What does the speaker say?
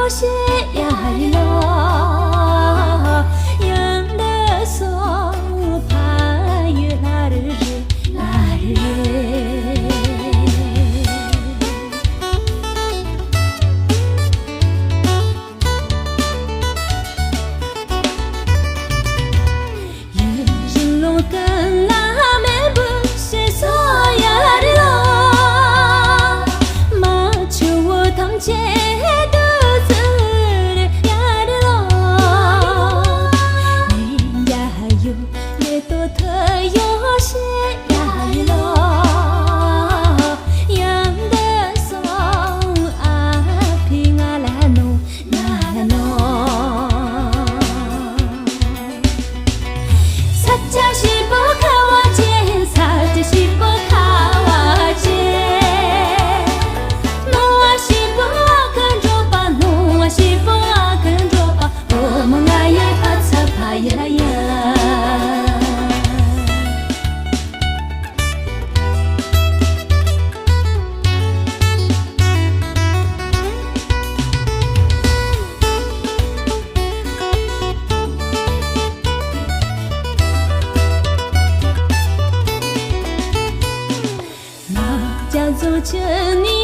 些呀哩咯，样的说怕有那日那日。跟那面不是说呀哩咯，马球我堂前的子的呀哩咯，你呀有也多特有些呀哩咯，样的说啊平啊啦喏啦喏。사자 시보 카와제 사자 시보 카와제 노아 시보 아kan dropa 노아 시보 akan dropa omongaya patsapaya叫做这你。